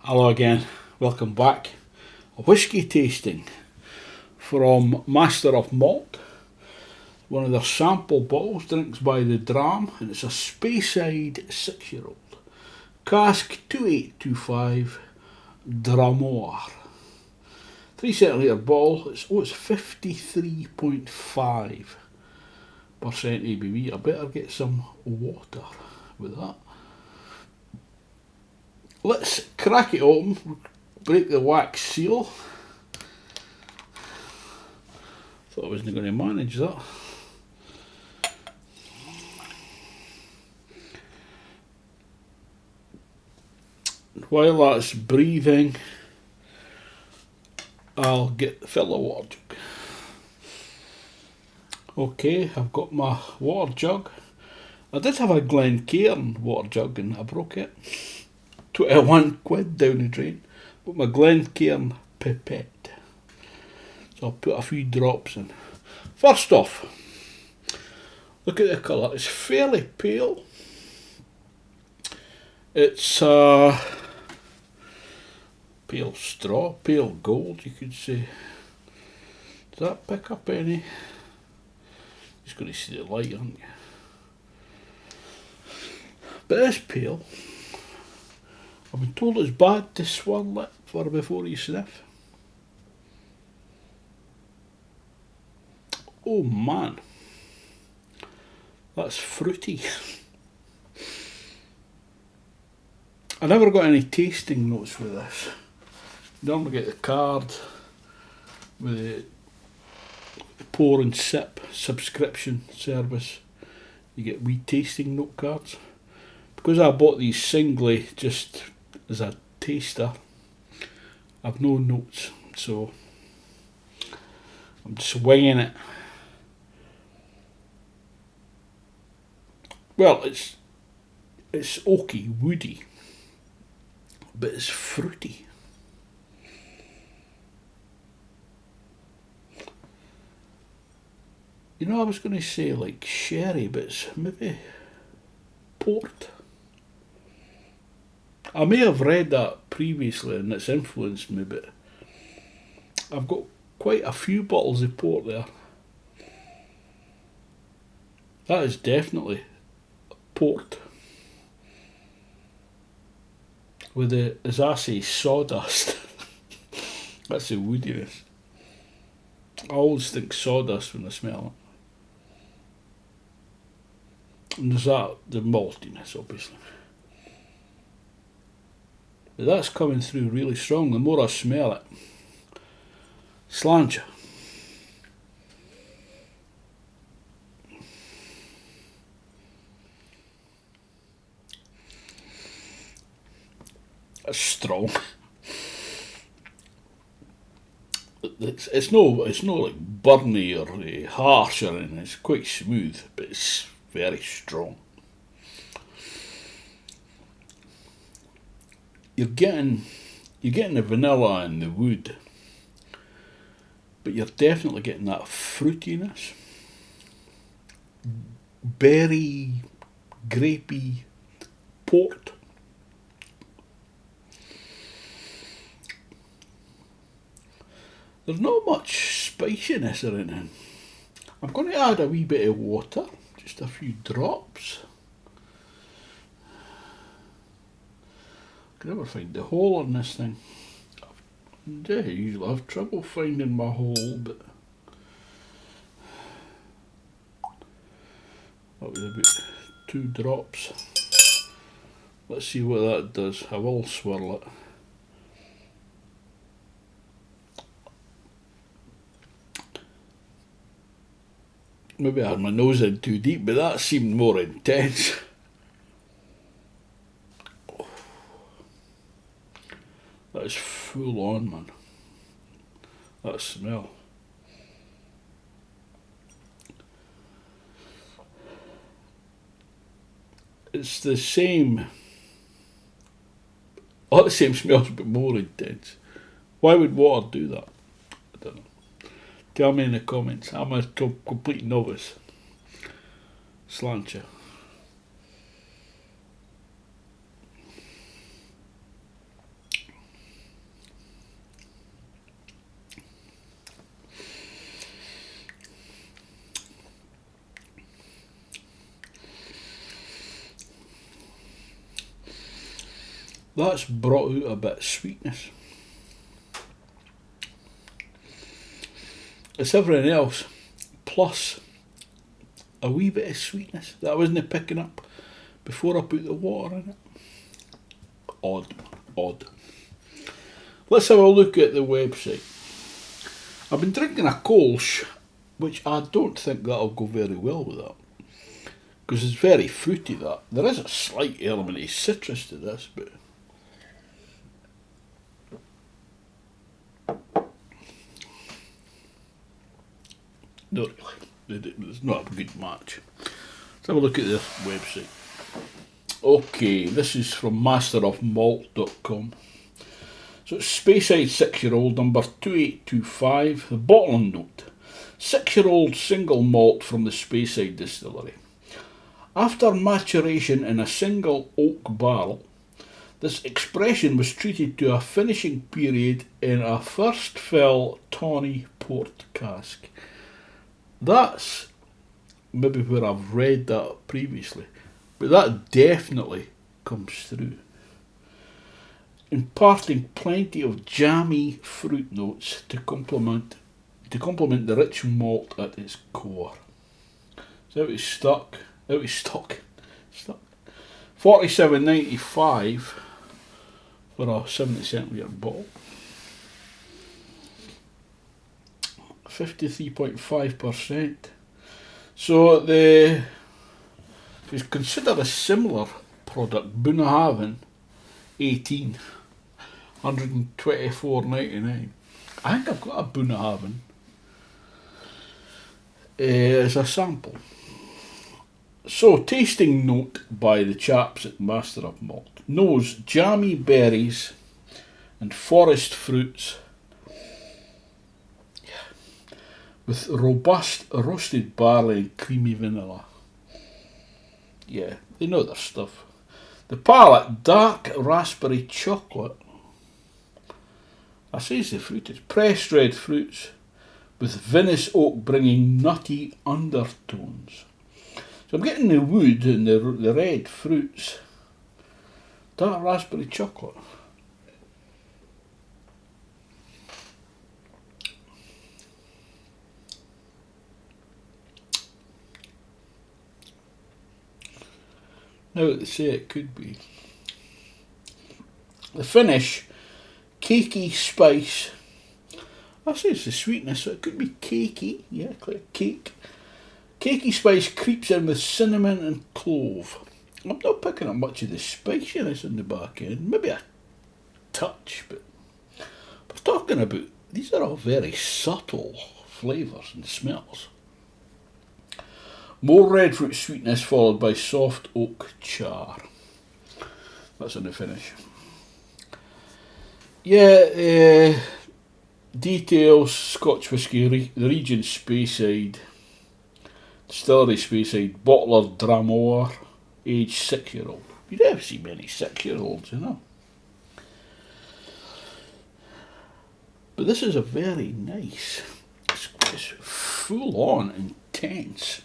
Hello again, welcome back. A whisky tasting from Master of Malt. One of their sample bottles, drinks by the Dram, and it's a Speyside 6-year-old. Cask 2825 Dràm Mòr. 3 centilitre bottle, it's 53.5% ABV. I better get some water with that. Let's crack it open, break the wax seal. Thought I wasn't going to manage that. While that's breathing, I'll fill the water jug. Okay, I've got my water jug. I did have a Glencairn water jug and I broke it. 21 quid down the drain. But my Glencairn pipette. So I'll put a few drops in. First off, look at the colour. It's fairly pale. It's pale straw, pale gold, you could say. Does that pick up any? Just going to see the light, aren't you? But it's pale. I've been told it's bad to swirl it for before you sniff. Oh man, that's fruity. I never got any tasting notes with this. You normally get the card with the pour and sip subscription service. You get wee tasting note cards. Because I bought these singly just as a taster, I've no notes, so I'm just winging it. Well, it's oaky, woody, but it's fruity. You know, I was going to say like sherry, but it's maybe port. I may have read that previously and it's influenced me, but I've got quite a few bottles of port there. That is definitely port. With the, as I say, sawdust. That's the woodiness. I always think sawdust when I smell it. And there's that, the maltiness, obviously. But that's coming through really strong the more I smell it. Sláinte. That's strong. It's no like burny or harsh or anything. It's quite smooth, but it's very strong. You're getting the vanilla and the wood, but you're definitely getting that fruitiness, berry, grapey port. There's not much spiciness or anything. I'm going to add a wee bit of water, just a few drops. I can never find the hole on this thing. I usually have trouble finding my hole, but that was about 2 drops. Let's see what that does. I will swirl it. Maybe I had my nose in too deep, but that seemed more intense. That is full on, man. That smell. It's the same. All the same smells, but more intense. Why would water do that? I don't know. Tell me in the comments. I'm a complete novice. Sláinte. that's brought out a bit of sweetness. It's everything else, plus a wee bit of sweetness that I wasn't picking up before I put the water in it. Odd. Let's have a look at the website. I've been drinking a Kolsch, which I don't think that'll go very well with that, because it's very fruity. That there is a slight element of citrus to this, but not really. It's not a good match. Let's have a look at this website. Okay, this is from masterofmalt.com. So it's Speyside 6-year-old, number 2825, the bottling note. 6-year-old single malt from the Speyside Distillery. After maturation in a single oak barrel, this expression was treated to a finishing period in a first fill Tawny Port cask. That's maybe where I've read that previously, but that definitely comes through, imparting plenty of jammy fruit notes to complement the rich malt at its core. So out of stock. 47.95 for a 70cl bottle. 53.5%. So if you consider a similar product, Bunnahabhain 18, 124.99. I think I've got a Bunnahabhain as a sample. So, tasting note by the chaps at Master of Malt. Nose, jammy berries and forest fruits with robust roasted barley and creamy vanilla. Yeah, they know their stuff. The palate, dark raspberry chocolate. I say the fruit is pressed red fruits with vinous oak bringing nutty undertones. So I'm getting the wood and the red fruits. Dark raspberry chocolate. Now that they say it could be. The finish, cakey spice. I say it's the sweetness, so it could be cakey. Yeah, like cake. Cakey spice creeps in with cinnamon and clove. I'm not picking up much of the spiciness in the back end. Maybe a touch, but we're talking about, these are all very subtle flavours and smells. More red fruit sweetness followed by soft oak char. That's in the finish. Yeah, details, Scotch Whisky, the RegionSpeyside Distillery, Speyside, BottlerDràm Mòr, age 6-year-old. You never see many 6-year-olds, you know. But this is a very nice, it's full on intense.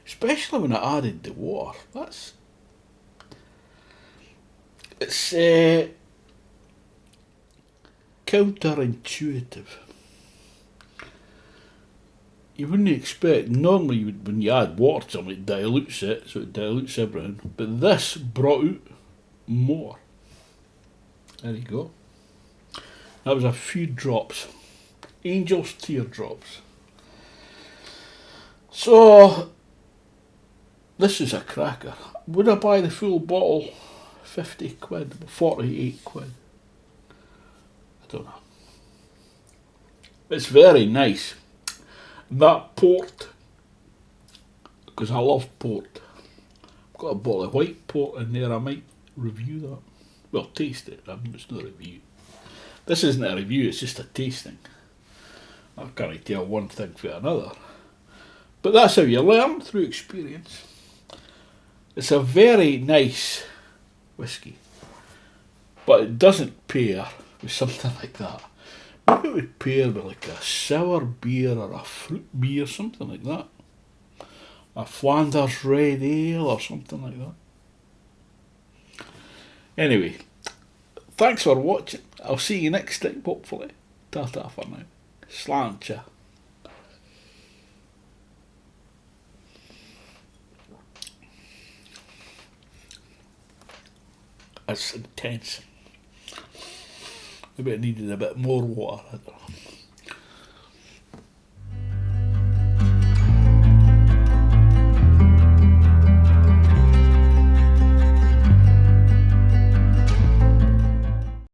Especially when I added the water. It's counterintuitive. You wouldn't expect, normally when you add water to something, it dilutes it, so it dilutes everything. But this brought out more. There you go. That was a few drops. Angel's teardrops. So, this is a cracker. Would I buy the full bottle? 50 quid, 48 quid. I don't know. It's very nice. That port, because I love port. I've got a bottle of white port in there, I might review that. Well, taste it, it's not a review. This isn't a review, it's just a tasting. I can't tell one thing from another. But that's how you learn, through experience. It's a very nice whisky, but it doesn't pair with something like that. Maybe it would pair with like a sour beer or a fruit beer, something like that. A Flanders Red Ale or something like that. Anyway, thanks for watching. I'll see you next time, hopefully. Ta-ta for now. Sláinte. That's intense. Maybe I needed a bit more water. I don't know.